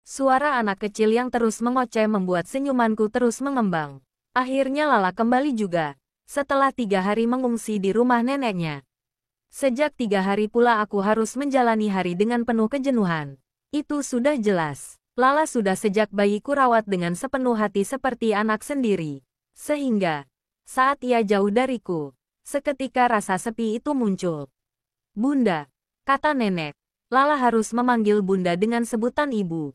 Suara anak kecil yang terus mengoceh membuat senyumanku terus mengembang. Akhirnya Lala kembali juga. Setelah 3 hari mengungsi di rumah neneknya. Sejak 3 hari pula aku harus menjalani hari dengan penuh kejenuhan. Itu sudah jelas. Lala sudah sejak bayi kurawat dengan sepenuh hati seperti anak sendiri. Sehingga, saat ia jauh dariku, seketika rasa sepi itu muncul. Bunda, kata nenek. Lala harus memanggil bunda dengan sebutan ibu.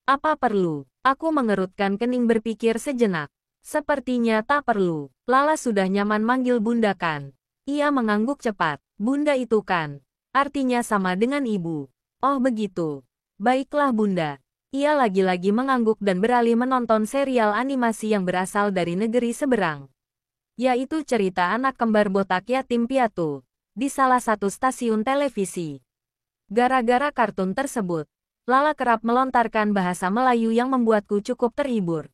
Apa perlu? Aku mengerutkan kening berpikir sejenak. Sepertinya tak perlu. Lala sudah nyaman manggil bunda kan? Ia mengangguk cepat. Bunda itu kan? Artinya sama dengan ibu. Oh begitu. Baiklah bunda. Ia lagi-lagi mengangguk dan beralih menonton serial animasi yang berasal dari negeri seberang. Yaitu cerita anak kembar botak yatim piatu. Di salah satu stasiun televisi. Gara-gara kartun tersebut, Lala kerap melontarkan bahasa Melayu yang membuatku cukup terhibur.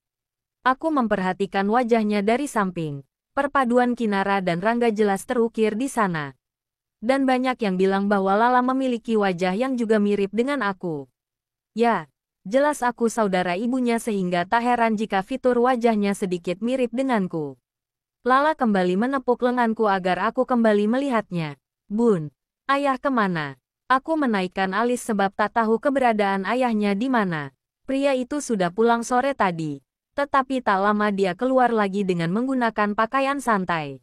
Aku memperhatikan wajahnya dari samping. Perpaduan Kinara dan Rangga jelas terukir di sana. Dan banyak yang bilang bahwa Lala memiliki wajah yang juga mirip dengan aku. Ya, jelas aku saudara ibunya sehingga tak heran jika fitur wajahnya sedikit mirip denganku. Lala kembali menepuk lenganku agar aku kembali melihatnya. Bun, ayah kemana? Aku menaikkan alis sebab tak tahu keberadaan ayahnya di mana. Pria itu sudah pulang sore tadi. Tetapi tak lama dia keluar lagi dengan menggunakan pakaian santai.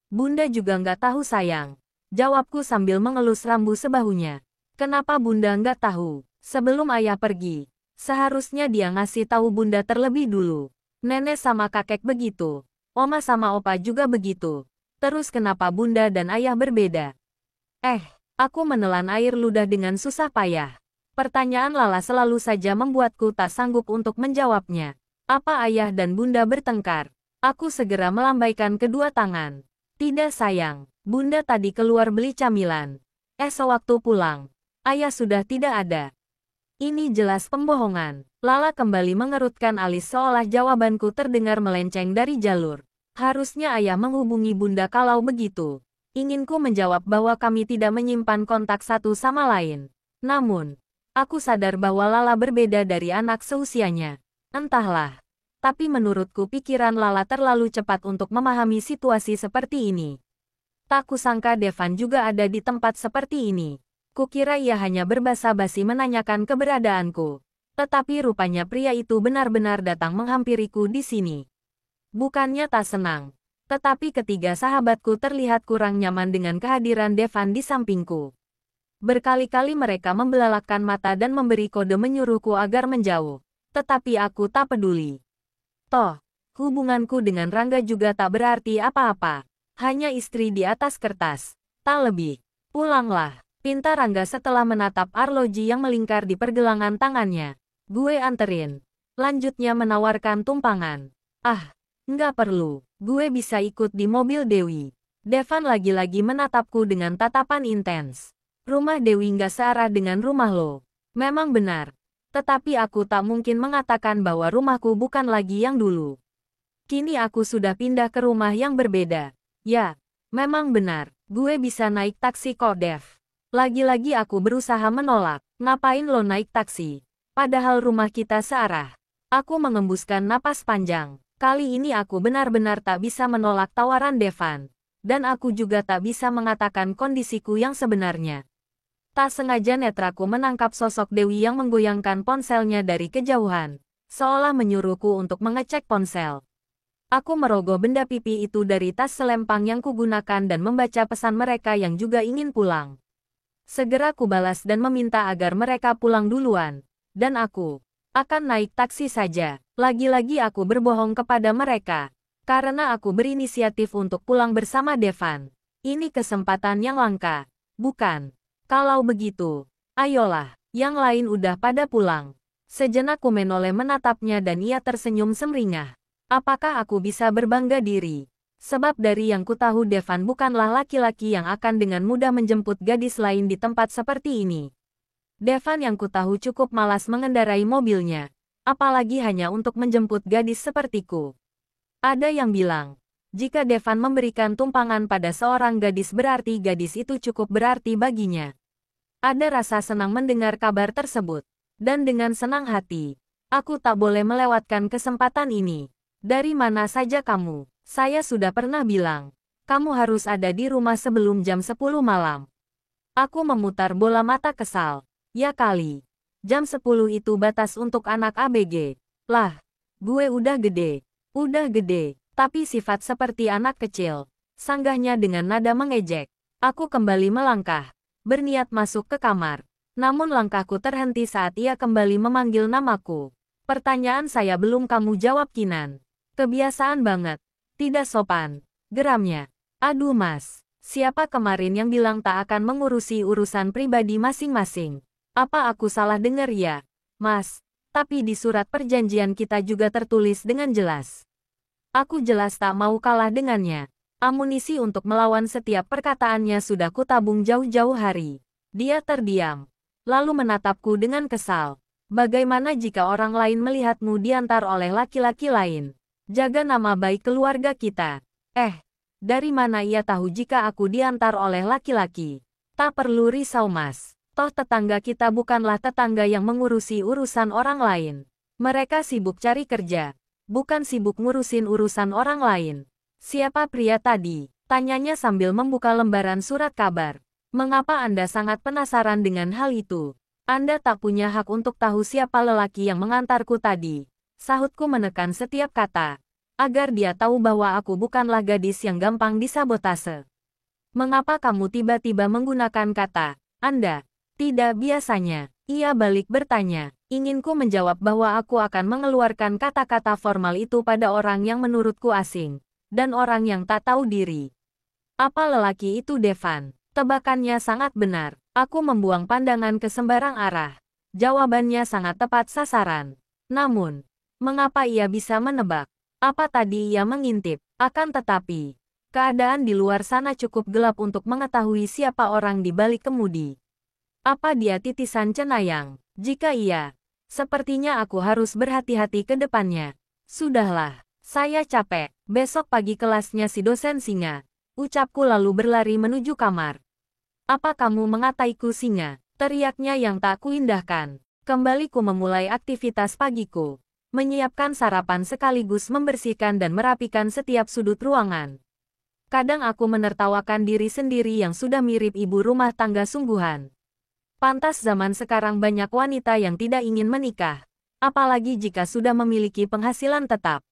Bunda juga nggak tahu sayang. Jawabku sambil mengelus rambu sebahunya. Kenapa bunda nggak tahu? Sebelum ayah pergi, seharusnya dia ngasih tahu bunda terlebih dulu. Nenek sama kakek begitu. Oma sama opa juga begitu. Terus kenapa bunda dan ayah berbeda? Aku menelan air ludah dengan susah payah. Pertanyaan Lala selalu saja membuatku tak sanggup untuk menjawabnya. Apa ayah dan bunda bertengkar? Aku segera melambaikan kedua tangan. Tidak sayang, bunda tadi keluar beli camilan. Sewaktu pulang, ayah sudah tidak ada. Ini jelas pembohongan. Lala kembali mengerutkan alis seolah jawabanku terdengar melenceng dari jalur. Harusnya ayah menghubungi bunda kalau begitu. Inginku menjawab bahwa kami tidak menyimpan kontak satu sama lain. Namun, aku sadar bahwa Lala berbeda dari anak seusianya. Entahlah. Tapi menurutku pikiran Lala terlalu cepat untuk memahami situasi seperti ini. Tak kusangka Devan juga ada di tempat seperti ini. Kukira ia hanya berbasa-basi menanyakan keberadaanku. Tetapi rupanya pria itu benar-benar datang menghampiriku di sini. Bukannya tak senang. Tetapi ketiga sahabatku terlihat kurang nyaman dengan kehadiran Devan di sampingku. Berkali-kali mereka membelalakkan mata dan memberi kode menyuruhku agar menjauh. Tetapi aku tak peduli. Toh, hubunganku dengan Rangga juga tak berarti apa-apa. Hanya istri di atas kertas. Tak lebih. Pulanglah, pinta Rangga setelah menatap arloji yang melingkar di pergelangan tangannya. Gue anterin. Lanjutnya menawarkan tumpangan. Nggak perlu. Gue bisa ikut di mobil Dewi. Devan lagi-lagi menatapku dengan tatapan intens. Rumah Dewi nggak searah dengan rumah lo. Memang benar. Tetapi aku tak mungkin mengatakan bahwa rumahku bukan lagi yang dulu. Kini aku sudah pindah ke rumah yang berbeda. Ya, memang benar. Gue bisa naik taksi kok Dev. Lagi-lagi aku berusaha menolak. Ngapain lo naik taksi? Padahal rumah kita searah. Aku mengembuskan napas panjang. Kali ini aku benar-benar tak bisa menolak tawaran Devan. Dan aku juga tak bisa mengatakan kondisiku yang sebenarnya. Tak sengaja netraku menangkap sosok Dewi yang menggoyangkan ponselnya dari kejauhan. Seolah menyuruhku untuk mengecek ponsel. Aku merogoh benda pipi itu dari tas selempang yang kugunakan dan membaca pesan mereka yang juga ingin pulang. Segera kubalas dan meminta agar mereka pulang duluan. Dan aku akan naik taksi saja. Lagi-lagi aku berbohong kepada mereka. Karena aku berinisiatif untuk pulang bersama Devan. Ini kesempatan yang langka. Bukan? Kalau begitu, ayolah. Yang lain udah pada pulang. Sejenak ku menoleh menatapnya dan ia tersenyum semringah. Apakah aku bisa berbangga diri? Sebab dari yang kutahu Devan bukanlah laki-laki yang akan dengan mudah menjemput gadis lain di tempat seperti ini. Devan yang kutahu cukup malas mengendarai mobilnya. Apalagi hanya untuk menjemput gadis sepertiku. Ada yang bilang, jika Devan memberikan tumpangan pada seorang gadis berarti gadis itu cukup berarti baginya. Ada rasa senang mendengar kabar tersebut. Dan dengan senang hati, aku tak boleh melewatkan kesempatan ini. Dari mana saja kamu? Saya sudah pernah bilang, kamu harus ada di rumah sebelum jam 10 malam. Aku memutar bola mata kesal. Ya kali. Jam 10 itu batas untuk anak ABG. Lah, gue udah gede. Udah gede. Tapi sifat seperti anak kecil. Sanggahnya dengan nada mengejek. Aku kembali melangkah. Berniat masuk ke kamar. Namun langkahku terhenti saat ia kembali memanggil namaku. Pertanyaan saya belum kamu jawab, Kinan. Kebiasaan banget. Tidak sopan. Geramnya. Aduh mas, siapa kemarin yang bilang tak akan mengurusi urusan pribadi masing-masing? Apa aku salah dengar ya? Mas, tapi di surat perjanjian kita juga tertulis dengan jelas. Aku jelas tak mau kalah dengannya. Amunisi untuk melawan setiap perkataannya sudah kutabung jauh-jauh hari. Dia terdiam, lalu menatapku dengan kesal. Bagaimana jika orang lain melihatmu diantar oleh laki-laki lain? Jaga nama baik keluarga kita. Dari mana ia tahu jika aku diantar oleh laki-laki? Tak perlu risau mas. Toh tetangga kita bukanlah tetangga yang mengurusi urusan orang lain. Mereka sibuk cari kerja, bukan sibuk ngurusin urusan orang lain. Siapa pria tadi? Tanyanya sambil membuka lembaran surat kabar. Mengapa Anda sangat penasaran dengan hal itu? Anda tak punya hak untuk tahu siapa lelaki yang mengantarku tadi. Sahutku menekan setiap kata, agar dia tahu bahwa aku bukanlah gadis yang gampang disabotase. Mengapa kamu tiba-tiba menggunakan kata Anda? Tidak biasanya. Ia balik bertanya. Inginku menjawab bahwa aku akan mengeluarkan kata-kata formal itu pada orang yang menurutku asing, dan orang yang tak tahu diri. Apa lelaki itu Devan? Tebakannya sangat benar. Aku membuang pandangan ke sembarang arah. Jawabannya sangat tepat sasaran. Namun, mengapa ia bisa menebak? Apa tadi ia mengintip? Akan tetapi, keadaan di luar sana cukup gelap untuk mengetahui siapa orang di balik kemudi. Apa dia titisan cenayang? Jika iya, sepertinya aku harus berhati-hati ke depannya. Sudahlah, saya capek. Besok pagi kelasnya si dosen singa. Ucapku lalu berlari menuju kamar. Apa kamu mengataiku singa? Teriaknya yang tak kuindahkan. Kembali ku memulai aktivitas pagiku. Menyiapkan sarapan sekaligus membersihkan dan merapikan setiap sudut ruangan. Kadang aku menertawakan diri sendiri yang sudah mirip ibu rumah tangga sungguhan. Pantas zaman sekarang banyak wanita yang tidak ingin menikah. Apalagi jika sudah memiliki penghasilan tetap.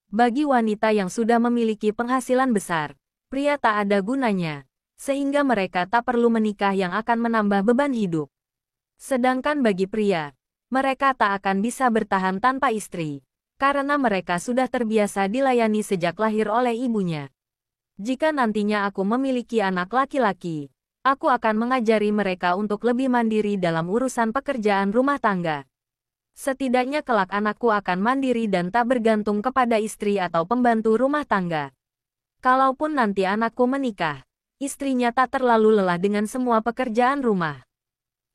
Bagi wanita yang sudah memiliki penghasilan besar, pria tak ada gunanya. Sehingga mereka tak perlu menikah yang akan menambah beban hidup. Sedangkan bagi pria, mereka tak akan bisa bertahan tanpa istri, karena mereka sudah terbiasa dilayani sejak lahir oleh ibunya. Jika nantinya aku memiliki anak laki-laki, aku akan mengajari mereka untuk lebih mandiri dalam urusan pekerjaan rumah tangga. Setidaknya kelak anakku akan mandiri dan tak bergantung kepada istri atau pembantu rumah tangga. Kalaupun nanti anakku menikah, istrinya tak terlalu lelah dengan semua pekerjaan rumah.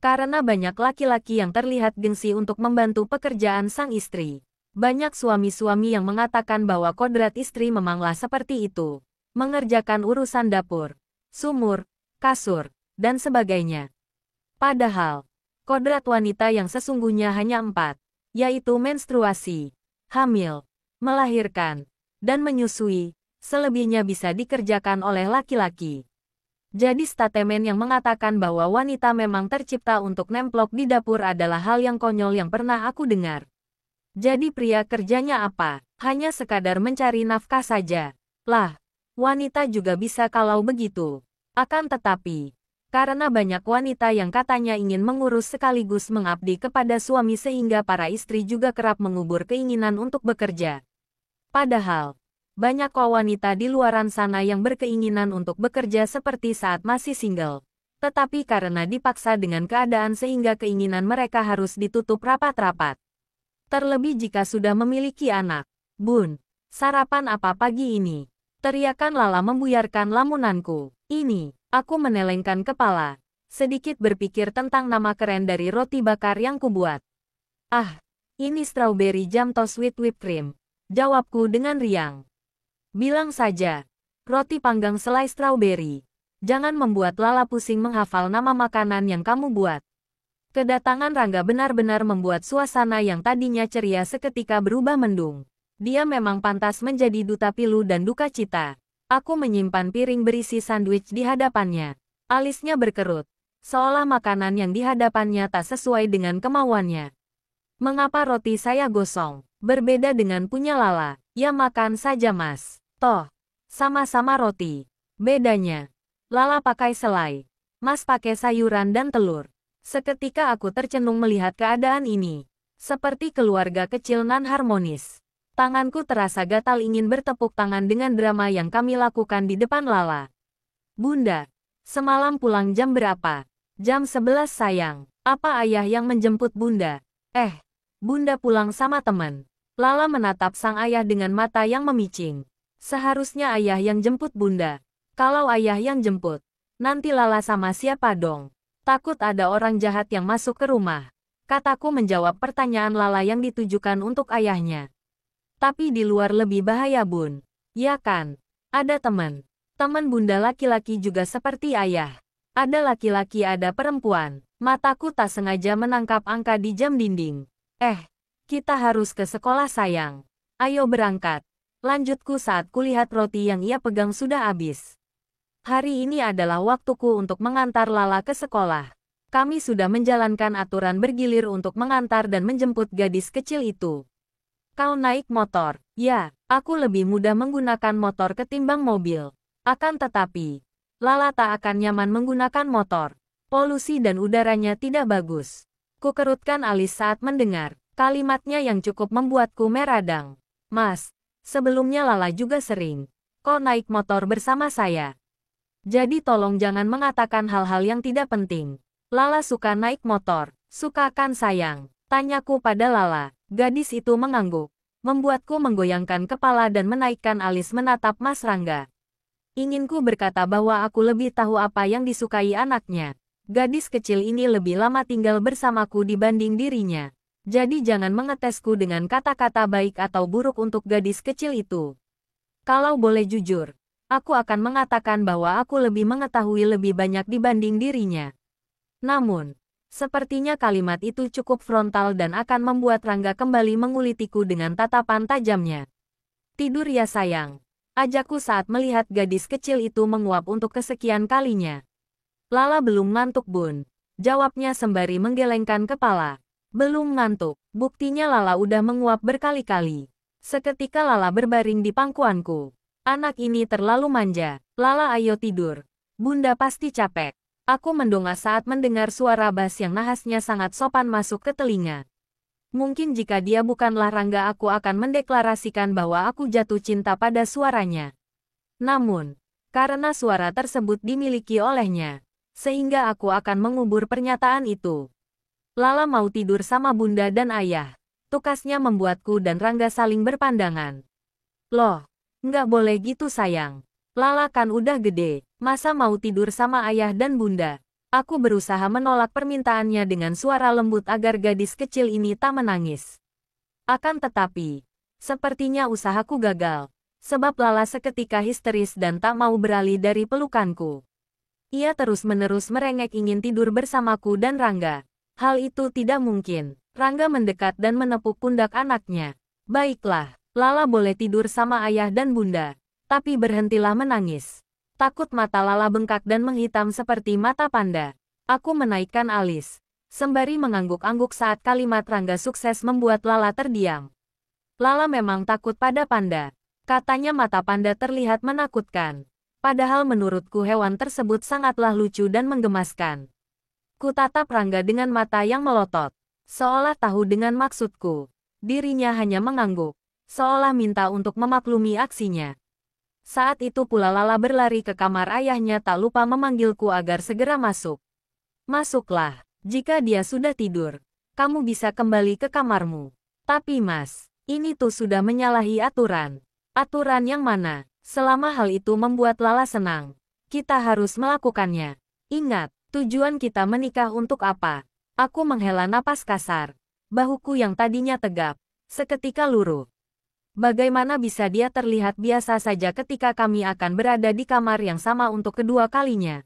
Karena banyak laki-laki yang terlihat gengsi untuk membantu pekerjaan sang istri. Banyak suami-suami yang mengatakan bahwa kodrat istri memanglah seperti itu. Mengerjakan urusan dapur, sumur, kasur, dan sebagainya. Padahal, kodrat wanita yang sesungguhnya hanya 4, yaitu menstruasi, hamil, melahirkan, dan menyusui. Selebihnya bisa dikerjakan oleh laki-laki. Jadi statemen yang mengatakan bahwa wanita memang tercipta untuk nemplok di dapur adalah hal yang konyol yang pernah aku dengar. Jadi pria kerjanya apa? Hanya sekadar mencari nafkah saja. Lah, wanita juga bisa kalau begitu. Akan tetapi, karena banyak wanita yang katanya ingin mengurus sekaligus mengabdi kepada suami sehingga para istri juga kerap mengubur keinginan untuk bekerja. Padahal, banyak kok wanita di luaran sana yang berkeinginan untuk bekerja seperti saat masih single. Tetapi karena dipaksa dengan keadaan sehingga keinginan mereka harus ditutup rapat-rapat. Terlebih jika sudah memiliki anak. Bun, sarapan apa pagi ini? Teriakan Lala membuyarkan lamunanku. Ini, aku menelengkan kepala. Sedikit berpikir tentang nama keren dari roti bakar yang kubuat. Ah, ini strawberry jam toast with whipped cream. Jawabku dengan riang. Bilang saja, roti panggang selai strawberry. Jangan membuat Lala pusing menghafal nama makanan yang kamu buat. Kedatangan Rangga benar-benar membuat suasana yang tadinya ceria seketika berubah mendung. Dia memang pantas menjadi duta pilu dan duka cita. Aku menyimpan piring berisi sandwich di hadapannya. Alisnya berkerut, seolah makanan yang di hadapannya tak sesuai dengan kemauannya. Mengapa roti saya gosong? Berbeda dengan punya Lala. Ya makan saja mas. Toh, sama-sama roti. Bedanya, Lala pakai selai. Mas pakai sayuran dan telur. Seketika aku tercenung melihat keadaan ini. Seperti keluarga kecil nan harmonis. Tanganku terasa gatal ingin bertepuk tangan dengan drama yang kami lakukan di depan Lala. Bunda, semalam pulang jam berapa? Jam 11 sayang. Apa ayah yang menjemput bunda? Bunda pulang sama teman. Lala menatap sang ayah dengan mata yang memicing. Seharusnya ayah yang jemput bunda. Kalau ayah yang jemput, nanti Lala sama siapa dong? Takut ada orang jahat yang masuk ke rumah. Kataku menjawab pertanyaan Lala yang ditujukan untuk ayahnya. Tapi di luar lebih bahaya bun. Ya kan? Ada teman. Teman bunda laki-laki juga seperti ayah. Ada laki-laki ada perempuan. Mataku tak sengaja menangkap angka di jam dinding. Kita harus ke sekolah sayang. Ayo berangkat. Lanjutku saat kulihat roti yang ia pegang sudah habis. Hari ini adalah waktuku untuk mengantar Lala ke sekolah. Kami sudah menjalankan aturan bergilir untuk mengantar dan menjemput gadis kecil itu. Kau naik motor. Ya, aku lebih mudah menggunakan motor ketimbang mobil. Akan tetapi, Lala tak akan nyaman menggunakan motor. Polusi dan udaranya tidak bagus. Kukerutkan alis saat mendengar kalimatnya yang cukup membuatku meradang. Mas, sebelumnya Lala juga sering kok naik motor bersama saya. Jadi tolong jangan mengatakan hal-hal yang tidak penting. Lala suka naik motor. Suka kan sayang? Tanyaku pada Lala. Gadis itu mengangguk. Membuatku menggoyangkan kepala dan menaikkan alis menatap Mas Rangga. Inginku berkata bahwa aku lebih tahu apa yang disukai anaknya. Gadis kecil ini lebih lama tinggal bersamaku dibanding dirinya. Jadi jangan mengetesku dengan kata-kata baik atau buruk untuk gadis kecil itu. Kalau boleh jujur, aku akan mengatakan bahwa aku lebih mengetahui lebih banyak dibanding dirinya. Namun, sepertinya kalimat itu cukup frontal dan akan membuat Rangga kembali mengulitiku dengan tatapan tajamnya. Tidur ya sayang. Ajakku saat melihat gadis kecil itu menguap untuk kesekian kalinya. Lala belum ngantuk bun. Jawabnya sembari menggelengkan kepala. Belum ngantuk. Buktinya Lala udah menguap berkali-kali. Seketika Lala berbaring di pangkuanku. Anak ini terlalu manja. Lala ayo tidur. Bunda pasti capek. Aku mendongak saat mendengar suara bass yang nahasnya sangat sopan masuk ke telinga. Mungkin jika dia bukanlah Rangga aku akan mendeklarasikan bahwa aku jatuh cinta pada suaranya. Namun, karena suara tersebut dimiliki olehnya, sehingga aku akan mengubur pernyataan itu. Lala mau tidur sama bunda dan ayah. Tukasnya membuatku dan Rangga saling berpandangan. Loh, nggak boleh gitu sayang. Lala kan udah gede, masa mau tidur sama ayah dan bunda? Aku berusaha menolak permintaannya dengan suara lembut agar gadis kecil ini tak menangis. Akan tetapi, sepertinya usahaku gagal, sebab Lala seketika histeris dan tak mau beralih dari pelukanku. Ia terus-menerus merengek ingin tidur bersamaku dan Rangga. Hal itu tidak mungkin. Rangga mendekat dan menepuk pundak anaknya. Baiklah, Lala boleh tidur sama ayah dan bunda. Tapi berhentilah menangis. Takut mata Lala bengkak dan menghitam seperti mata panda. Aku menaikkan alis, sembari mengangguk-angguk saat kalimat Rangga sukses membuat Lala terdiam. Lala memang takut pada panda. Katanya mata panda terlihat menakutkan. Padahal menurutku hewan tersebut sangatlah lucu dan menggemaskan. Kutatap Rangga dengan mata yang melotot. Seolah tahu dengan maksudku. Dirinya hanya mengangguk, seolah minta untuk memaklumi aksinya. Saat itu pula Lala berlari ke kamar ayahnya tak lupa memanggilku agar segera masuk. Masuklah, jika dia sudah tidur, kamu bisa kembali ke kamarmu. Tapi mas, ini tuh sudah menyalahi aturan. Aturan yang mana? Selama hal itu membuat Lala senang, kita harus melakukannya. Ingat, tujuan kita menikah untuk apa? Aku menghela napas kasar. Bahuku yang tadinya tegap, seketika luruh. Bagaimana bisa dia terlihat biasa saja ketika kami akan berada di kamar yang sama untuk kedua kalinya?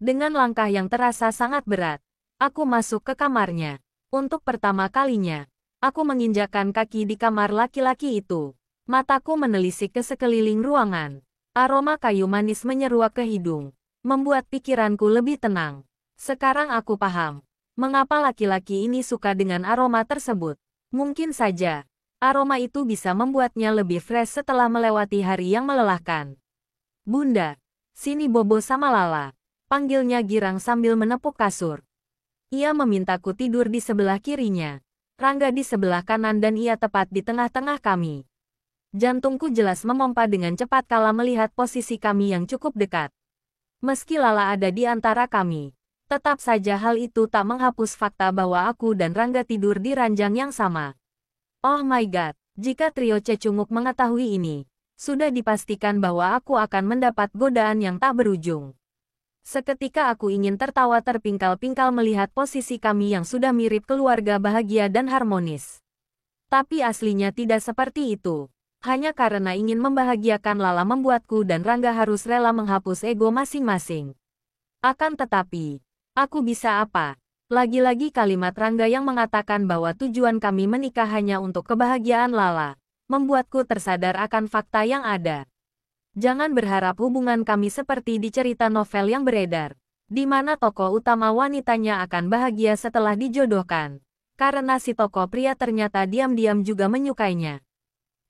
Dengan langkah yang terasa sangat berat, Aku masuk ke kamarnya. Untuk pertama kalinya, aku menginjakkan kaki di kamar laki-laki itu. Mataku menelisik ke sekeliling ruangan. Aroma kayu manis menyeruak ke hidung, membuat pikiranku lebih tenang. Sekarang aku paham, mengapa laki-laki ini suka dengan aroma tersebut. Mungkin saja, aroma itu bisa membuatnya lebih fresh setelah melewati hari yang melelahkan. Bunda, sini bobo sama Lala, panggilnya girang sambil menepuk kasur. Ia memintaku tidur di sebelah kirinya, Rangga di sebelah kanan dan ia tepat di tengah-tengah kami. Jantungku jelas memompa dengan cepat kala melihat posisi kami yang cukup dekat. Meski Lala ada di antara kami, tetap saja hal itu tak menghapus fakta bahwa aku dan Rangga tidur di ranjang yang sama. Oh my god, jika trio Cecunguk mengetahui ini, sudah dipastikan bahwa aku akan mendapat godaan yang tak berujung. Seketika aku ingin tertawa terpingkal-pingkal melihat posisi kami yang sudah mirip keluarga bahagia dan harmonis. Tapi aslinya tidak seperti itu. Hanya karena ingin membahagiakan Lala membuatku dan Rangga harus rela menghapus ego masing-masing. Akan tetapi, aku bisa apa? Lagi-lagi kalimat Rangga yang mengatakan bahwa tujuan kami menikah hanya untuk kebahagiaan Lala, membuatku tersadar akan fakta yang ada. Jangan berharap hubungan kami seperti di cerita novel yang beredar, di mana tokoh utama wanitanya akan bahagia setelah dijodohkan, karena si tokoh pria ternyata diam-diam juga menyukainya.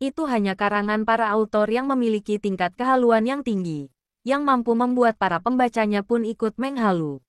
Itu hanya karangan para autor yang memiliki tingkat kehaluan yang tinggi, yang mampu membuat para pembacanya pun ikut menghalu.